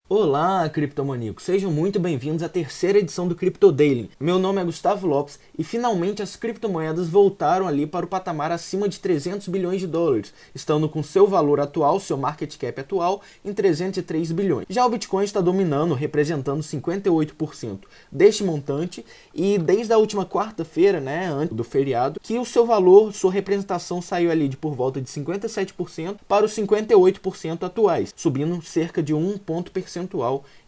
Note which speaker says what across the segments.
Speaker 1: Olá, criptomaníacos! Sejam muito bem-vindos à terceira edição do Crypto Daily. Meu nome é Gustavo Lopes e finalmente as criptomoedas voltaram ali para o patamar acima de 300 bilhões de dólares, estando com seu valor atual, seu market cap atual, em 303 bilhões. Já o Bitcoin está dominando, representando 58% deste montante e desde a última quarta-feira, antes do feriado, que o seu valor, sua representação saiu ali de por volta de 57% para os 58% atuais, subindo cerca de 1 ponto percentual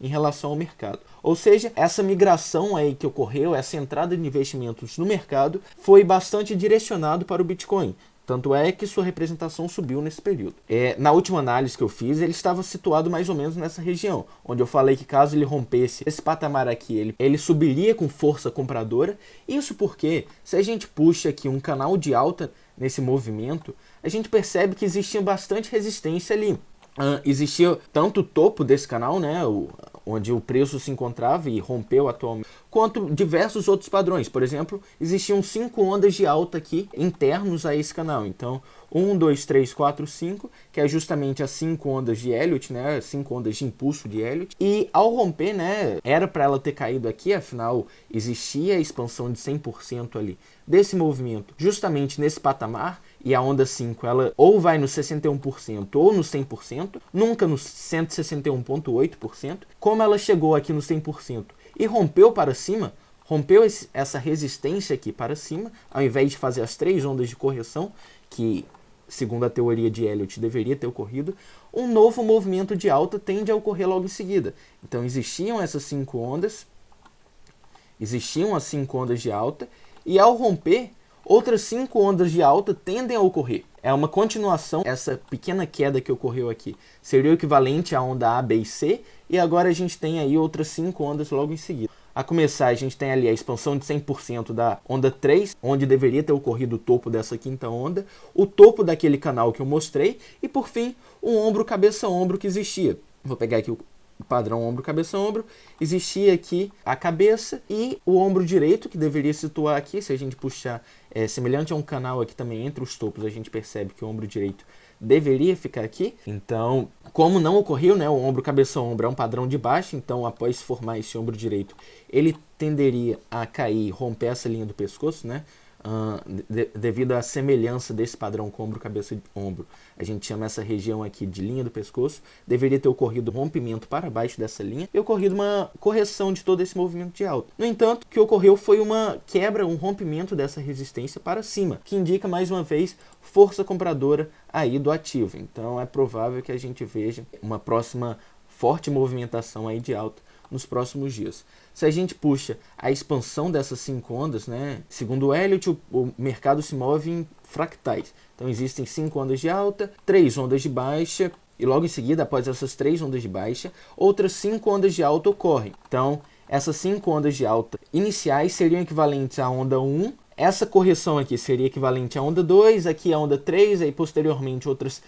Speaker 1: em relação ao mercado. Ou seja, essa migração aí que ocorreu, essa entrada de investimentos no mercado, foi bastante direcionado para o Bitcoin. Tanto é que sua representação subiu nesse período. Na última análise que eu fiz, ele estava situado mais ou menos nessa região, onde eu falei que caso ele rompesse esse patamar aqui, ele subiria com força compradora. Isso porque, se a gente puxa aqui um canal de alta nesse movimento, a gente percebe que existia bastante resistência ali. Existia tanto o topo desse canal, onde o preço se encontrava e rompeu atualmente, quanto diversos outros padrões. Por exemplo, existiam 5 ondas de alta aqui internos a esse canal. Então, 1, 2, 3, 4, 5, que é justamente as 5 ondas de Elliott, 5 ondas de impulso de Elliott. E ao romper, era para ela ter caído aqui, afinal, existia a expansão de 100% ali desse movimento, justamente nesse patamar. E a onda 5, ela ou vai no 61% ou no 100%, nunca no 161,8%. Como ela chegou aqui no 100% e rompeu para cima, rompeu essa resistência aqui para cima, ao invés de fazer as 3 ondas de correção, que segundo a teoria de Elliott deveria ter ocorrido, um novo movimento de alta tende a ocorrer logo em seguida. Então existiam essas 5 ondas, existiam as 5 ondas de alta, e ao romper, outras 5 ondas de alta tendem a ocorrer. É uma continuação, essa pequena queda que ocorreu aqui seria o equivalente à onda A, B e C, e agora a gente tem aí outras 5 ondas logo em seguida. A começar, a gente tem ali a expansão de 100% da onda 3, onde deveria ter ocorrido o topo dessa quinta onda, o topo daquele canal que eu mostrei, e por fim, o ombro, cabeça, ombro que existia. Vou pegar aqui o padrão ombro, cabeça, ombro. Existia aqui a cabeça e o ombro direito, que deveria situar aqui. Se a gente puxar semelhante a um canal aqui também entre os topos, a gente percebe que o ombro direito deveria ficar aqui. Então, como não ocorreu, o ombro, cabeça, ombro é um padrão de baixa, então após formar esse ombro direito, ele tenderia a cair, romper essa linha do pescoço, devido à semelhança desse padrão com ombro, cabeça e ombro. A gente chama essa região aqui de linha do pescoço. Deveria ter ocorrido um rompimento para baixo dessa linha e ocorrido uma correção de todo esse movimento de alta. No entanto, o que ocorreu foi uma quebra, um rompimento dessa resistência para cima, que indica mais uma vez força compradora aí do ativo. Então é provável que a gente veja uma próxima forte movimentação aí de alta nos próximos dias. Se a gente puxa a expansão dessas 5 ondas, segundo o Elliott, o mercado se move em fractais. Então existem 5 ondas de alta, 3 ondas de baixa, e logo em seguida, após essas 3 ondas de baixa, outras 5 ondas de alta ocorrem. Então, essas 5 ondas de alta iniciais seriam equivalentes à onda 1, essa correção aqui seria equivalente à onda 2, aqui a onda 3, aí posteriormente outras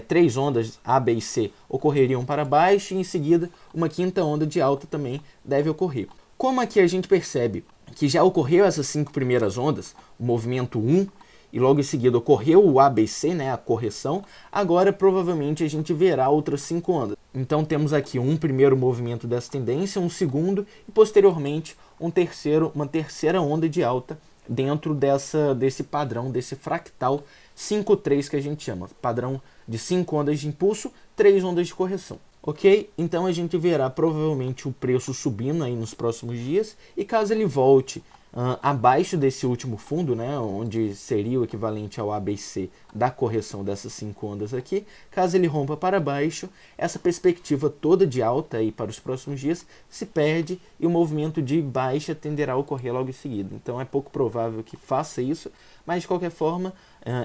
Speaker 1: 3 ondas A, B e C ocorreriam para baixo, e em seguida uma quinta onda de alta também deve ocorrer. Como aqui a gente percebe que já ocorreu essas 5 primeiras ondas, o movimento 1, e logo em seguida ocorreu o ABC, a correção, agora provavelmente a gente verá outras 5 ondas. Então temos aqui um primeiro movimento dessa tendência, um segundo e posteriormente uma terceira onda de alta dentro desse padrão, desse fractal 5-3 que a gente chama. Padrão de 5 ondas de impulso, 3 ondas de correção. Ok? Então a gente verá provavelmente o preço subindo aí nos próximos dias, e caso ele volte abaixo desse último fundo, onde seria o equivalente ao ABC da correção dessas 5 ondas aqui, caso ele rompa para baixo, essa perspectiva toda de alta aí para os próximos dias se perde e o movimento de baixa tenderá a ocorrer logo em seguida. Então é pouco provável que faça isso, mas de qualquer forma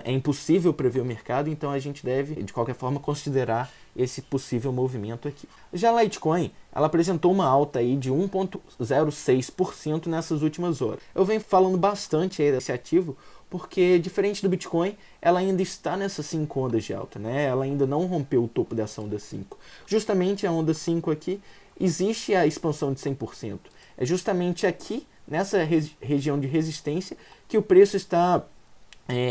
Speaker 1: é impossível prever o mercado, então a gente deve de qualquer forma considerar esse possível movimento aqui. Já a Litecoin, ela apresentou uma alta aí de 1,06% nessas últimas horas. Eu venho falando bastante aí desse ativo, porque diferente do Bitcoin, ela ainda está nessas 5 ondas de alta, Ela ainda não rompeu o topo dessa onda 5. Justamente a onda 5 aqui, existe a expansão de 100%. É justamente aqui, nessa região de resistência, que o preço está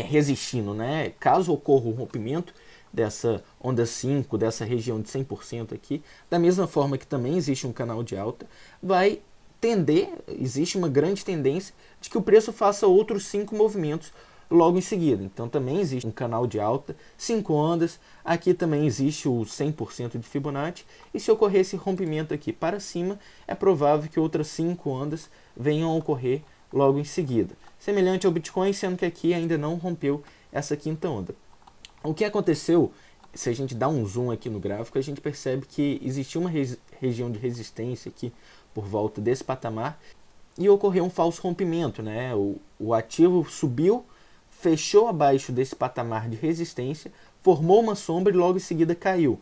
Speaker 1: resistindo, Caso ocorra um rompimento, dessa onda 5, dessa região de 100% aqui, da mesma forma que também existe um canal de alta, vai tender, existe uma grande tendência de que o preço faça outros 5 movimentos logo em seguida. Então também existe um canal de alta, 5 ondas, aqui também existe o 100% de Fibonacci, e se ocorrer esse rompimento aqui para cima, é provável que outras 5 ondas venham a ocorrer logo em seguida. Semelhante ao Bitcoin, sendo que aqui ainda não rompeu essa quinta onda. O que aconteceu, se a gente dá um zoom aqui no gráfico, a gente percebe que existia uma região de resistência aqui por volta desse patamar e ocorreu um falso rompimento, né? O ativo subiu, fechou abaixo desse patamar de resistência, formou uma sombra e logo em seguida caiu.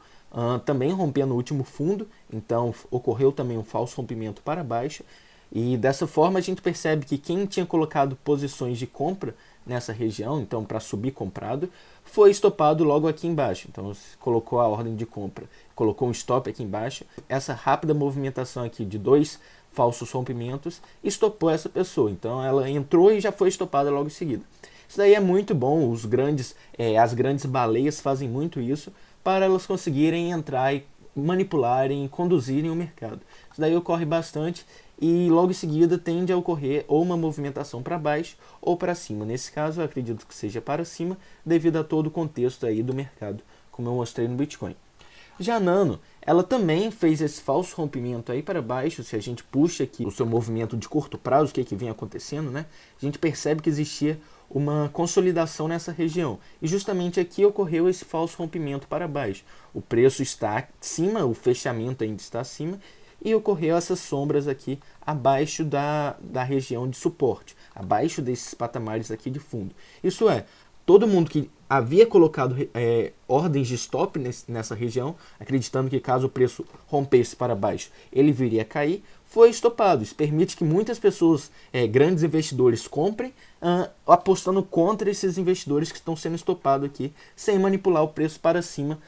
Speaker 1: Também rompendo o último fundo, então ocorreu também um falso rompimento para baixo. E dessa forma a gente percebe que quem tinha colocado posições de compra nessa região, então para subir comprado, foi estopado logo aqui embaixo. Então se colocou a ordem de compra, colocou um stop aqui embaixo, essa rápida movimentação aqui de 2 falsos rompimentos estopou essa pessoa. Então ela entrou e já foi estopada logo em seguida. Isso daí é muito bom, as grandes baleias fazem muito isso para elas conseguirem entrar e manipularem e conduzirem o mercado. Isso daí ocorre bastante e logo em seguida tende a ocorrer ou uma movimentação para baixo ou para cima. Nesse caso eu acredito que seja para cima devido a todo o contexto aí do mercado, como eu mostrei no Bitcoin. Já a Nano, ela também fez esse falso rompimento aí para baixo. Se a gente puxa aqui o seu movimento de curto prazo, o que vem acontecendo, né? A gente percebe que existia uma consolidação nessa região. E justamente aqui ocorreu esse falso rompimento para baixo. O preço está acima, o fechamento ainda está acima, e ocorreu essas sombras aqui abaixo da região de suporte, abaixo desses patamares aqui de fundo. Isso é, todo mundo que havia colocado ordens de stop nessa região, acreditando que caso o preço rompesse para baixo, ele viria a cair, foi estopado. Isso permite que muitas pessoas, grandes investidores, comprem, apostando contra esses investidores que estão sendo estopados aqui, sem manipular o preço para cima,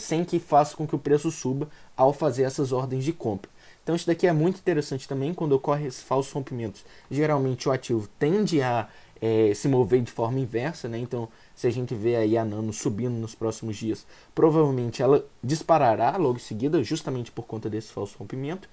Speaker 1: sem que faça com que o preço suba ao fazer essas ordens de compra. Então isso daqui é muito interessante também, quando ocorre esses falsos rompimentos. Geralmente o ativo tende a se mover de forma inversa, né? Então se a gente vê aí a Nano subindo nos próximos dias, provavelmente ela disparará logo em seguida, justamente por conta desse falso rompimento.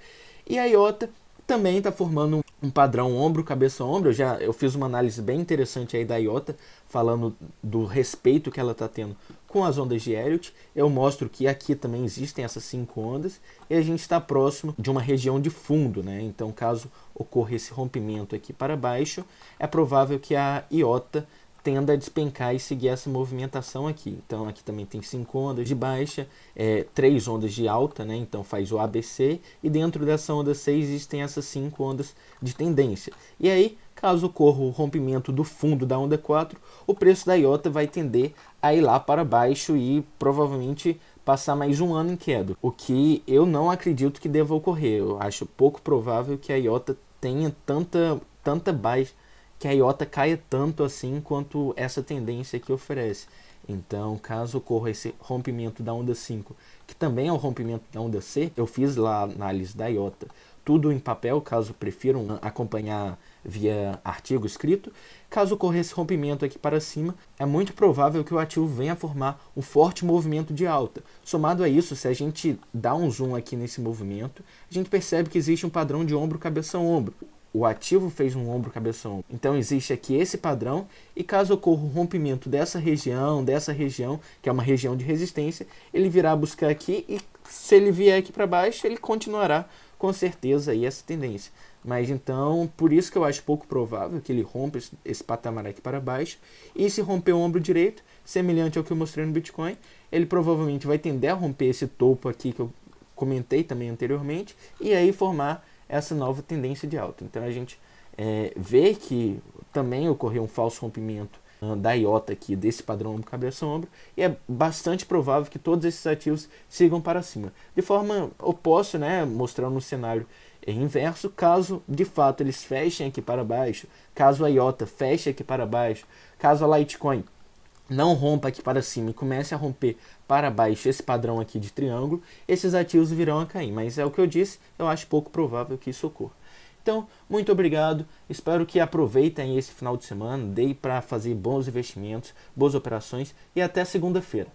Speaker 1: E a IOTA também está formando um padrão ombro, cabeça, ombro. Eu fiz uma análise bem interessante aí da IOTA, falando do respeito que ela está tendo com as ondas de Elliott. Eu mostro que aqui também existem essas 5 ondas e a gente está próximo de uma região de fundo, né? Então, caso ocorra esse rompimento aqui para baixo, é provável que a IOTA tenda a despencar e seguir essa movimentação aqui. Então aqui também tem 5 ondas de baixa, 3 ondas de alta, né? Então faz o ABC, e dentro dessa onda C existem essas 5 ondas de tendência. E aí, caso ocorra o rompimento do fundo da onda 4, o preço da IOTA vai tender a ir lá para baixo e provavelmente passar mais um ano em queda, o que eu não acredito que deva ocorrer. Eu acho pouco provável que a IOTA tenha tanta baixa, que a IOTA caia tanto assim quanto essa tendência que oferece. Então, caso ocorra esse rompimento da onda 5, que também é o rompimento da onda C, eu fiz lá a análise da IOTA, tudo em papel, caso prefiram acompanhar via artigo escrito. Caso ocorra esse rompimento aqui para cima, é muito provável que o ativo venha a formar um forte movimento de alta. Somado a isso, se a gente dá um zoom aqui nesse movimento, a gente percebe que existe um padrão de ombro, cabeça, ombro. O ativo fez um ombro, cabeça, ombro. Então existe aqui esse padrão, e caso ocorra o rompimento dessa região, que é uma região de resistência, ele virá buscar aqui, e se ele vier aqui para baixo, ele continuará com certeza aí essa tendência. Mas então, por isso que eu acho pouco provável que ele rompa esse patamar aqui para baixo. E se romper o ombro direito, semelhante ao que eu mostrei no Bitcoin, ele provavelmente vai tender a romper esse topo aqui que eu comentei também anteriormente, e aí formar essa nova tendência de alta. Então a gente vê que também ocorreu um falso rompimento da IOTA aqui, desse padrão ombro, cabeça, ombro, e é bastante provável que todos esses ativos sigam para cima. De forma oposta, né, mostrando um cenário inverso, caso de fato eles fechem aqui para baixo, caso a IOTA feche aqui para baixo, caso a Litecoin não rompa aqui para cima e comece a romper para baixo esse padrão aqui de triângulo, esses ativos virão a cair. Mas é o que eu disse, eu acho pouco provável que isso ocorra. Então, muito obrigado, espero que aproveitem esse final de semana, dê para fazer bons investimentos, boas operações, e até segunda-feira.